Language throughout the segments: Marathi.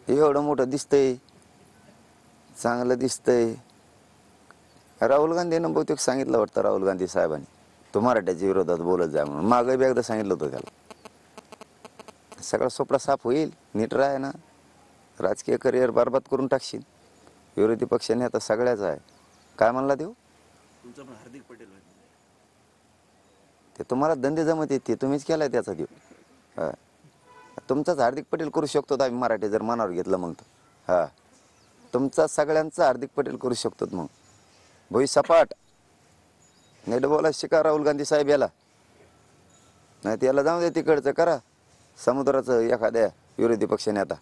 एवढं मोठं दिसतंय, चांगलं दिसतंय. राहुल गांधीनं बहुतेक सांगितलं वाटतं, राहुल गांधी साहेबांनी तो मराठ्याच्या विरोधात बोलत जा म्हणून. मागं बी एकदा सांगितलं होतं त्याला. सगळा सोपडा साफ होईल, नीट राह ना. राजकीय करिअर बरबाद करून टाकशील. विरोधी पक्षाने आता सगळ्याच आहे. काय म्हणला देऊ तुमचा पण हार्दिक पटेल होय. ते तुम्हाला धंदे जमत येते, तुम्हीच केलाय त्याचा देऊ. हा, तुमचाच हार्दिक पटेल करू शकतो आम्ही मराठी जर मनावर घेतलं मग तर. हा, तुमचा सगळ्यांचा हार्दिक पटेल करू शकतो मग. भोई सपाट नीट बोला शिका राहुल गांधी साहेब याला. नाही त्याला जाऊ दे तिकडचं करा समुद्राचं एखाद्या विरोधी पक्षाने. आता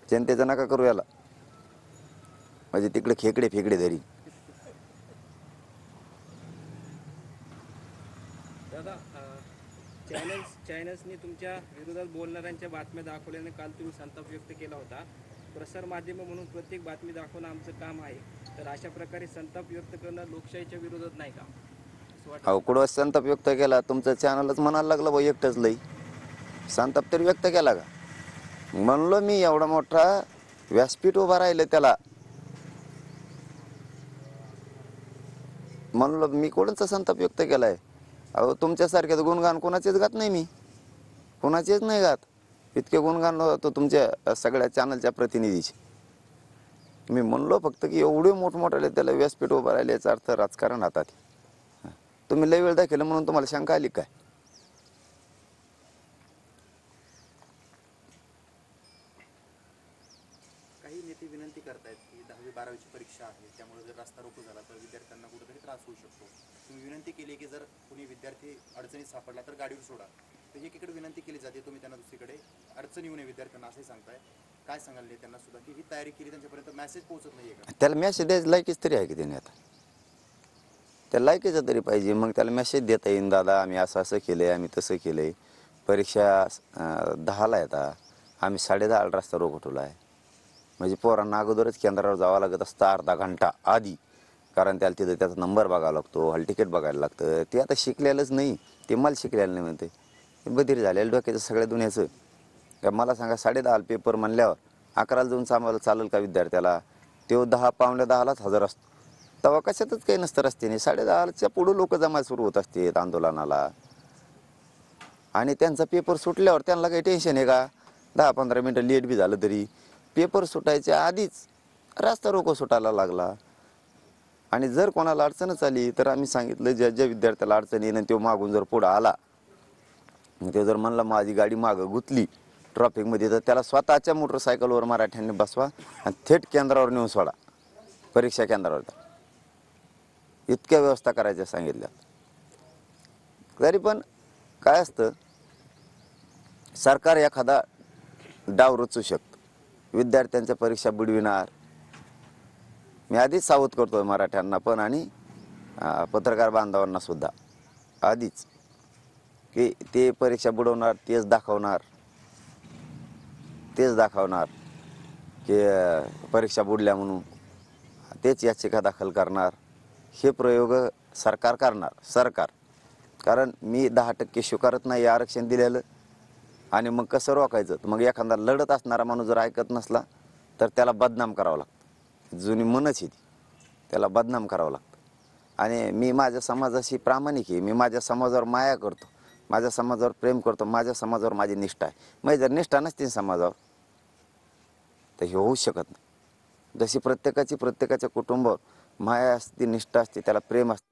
जनतेचं नका करू याला, म्हणजे तिकडे खेकडे फेकडे धरी. दादा चॅनल्सनी तुमच्या विरोधात बोलणाऱ्यांच्या बातम्या दाखवल्याने काल तुम्ही संताप व्यक्त केला होता. प्रसार माध्यम म्हणून प्रत्येक बातमी दाखवणं आमचं काम आहे, तर अशा प्रकारे संताप व्यक्त करणं लोकशाहीच्या विरोधात नाही का असं वाटतं? अहो कुठं संताप व्यक्त केला? तुमचं चॅनलच म्हणायला लागलं बा एकटंच लई. संताप तरी व्यक्त केला का? म्हणलो मी एवढा मोठा व्यासपीठ उभा राहिलं त्याला, म्हणलो मी कोणाचा संताप व्यक्त केलाय? अहो तुमच्यासारख्याच गुणगान कोणाचेच गात नाही मी, कोणाचेच नाही गात. इतके गुणगान होतो तुमच्या सगळ्या चॅनलच्या प्रतिनिधीचे. मी म्हणलो फक्त की एवढे मोठमोठाले त्याला व्यासपीठ उभा राहिले, याचा अर्थ राजकारण हातात. तुम्ही लय वेळ दाखवलं म्हणून तुम्हाला शंका आली काय? काही नेते विनंती करतायत की 10वी 12वीची परीक्षा आहे, त्यामुळे जर रस्ता रोको झाला तर विद्यार्थ्यांना कुठेतरी त्रास होऊ शकतो. तुम्ही विनंती केली की जर कुणी विद्यार्थी अडचणीत सापडला तर गाडीवर सोडा. तर एकीकडे विनंती केली जाते, तुम्ही त्यांना दुसरीकडे अडचण येऊ नये विद्यार्थ्यांना असे सांगताय. काय सांगाल त्यांना सुद्धा की ही तयारी केली, त्यांच्यापर्यंत मेसेज पोहोचत नाहीये का? त्याला मेसेज द्यायचं लायकीच तरी आहे की त्याने? आता त्या लायकीचं तरी पाहिजे. मग त्याला मेसेज देता येईन, दादा आम्ही असं असं केलं आहे, आम्ही तसं केलं आहे. परीक्षा 10ला येतात, आम्ही 10:30 रस्ता रोको ठेवला आहे. म्हणजे पोरांना अगोदरच केंद्रावर जावं लागत असतं अर्धा घंटा आधी, कारण त्याला तिथं त्याचा नंबर बघावा लागतो, हॉल तिकीट बघायला लागतं. ते आता शिकलेलंच नाही, ते मला शिकलेलं नाही म्हणते. हे बधीर झालेलं डोक्याचं सगळ्या दुनियाचं. का मला सांगा 10:30 पेपर म्हणल्यावर 11ला जाऊन आम्हाला चालेल का विद्यार्थ्याला? तो 10 पावणे 10लाच हजर असतो. तेव्हा कशातच काही नसतं रस्त्याने. 10:30च्या पुढं लोक जमा सुरू होत असतात आंदोलनाला. आणि त्यांचा पेपर सुटल्यावर त्यांना काही टेन्शन आहे का? 10-15 मिनटं लेट बी झालं तरी पेपर सुटायच्या आधीच रस्ता रोको सुटायला लागला. आणि जर कोणाला अडचणच आली तर आम्ही सांगितलं, ज्या ज्या विद्यार्थ्याला अडचण येईल तो मागून जर पुढं आला, ते जर म्हणलं माझी गाडी मागं गुतली ट्रॉफिकमध्ये, तर त्याला स्वतःच्या मोटरसायकलवर मराठ्यांनी बसवा आणि थेट केंद्रावर नेऊन सोडा, परीक्षा केंद्रावर. इतक्या व्यवस्था करायच्या सांगितल्या. तरी पण काय असतं, सरकार एखादा डाव रचू शकतं, विद्यार्थ्यांच्या परीक्षा बुडविणार. मी आधीच सावध करतोय मराठ्यांना पण आणि पत्रकार बांधवांना सुद्धा आधीच, की ते परीक्षा बुडवणार, तेच दाखवणार की परीक्षा बुडल्या म्हणून, तेच याचिका दाखल करणार. हे प्रयोग सरकार करणार. कारण मी 10% स्वीकारत नाही आरक्षण दिलेलं. आणि मग कसं रोखायचं? मग एखादा लढत असणारा माणूस जर ऐकत नसला तर त्याला बदनाम करावं लागतं. जुनी मनच आहे ती, त्याला बदनाम करावं लागतं. आणि मी माझ्या समाजाशी प्रामाणिक आहे, मी माझ्या समाजावर माया करतो, माझ्या समाजावर प्रेम करतो, माझ्या समाजावर माझी निष्ठा आहे. मग जर निष्ठा नसते समाजावर तर हे होऊच शकत नाही. जशी प्रत्येकाच्या कुटुंबावर माया असते, निष्ठा असते, त्याला प्रेम असते.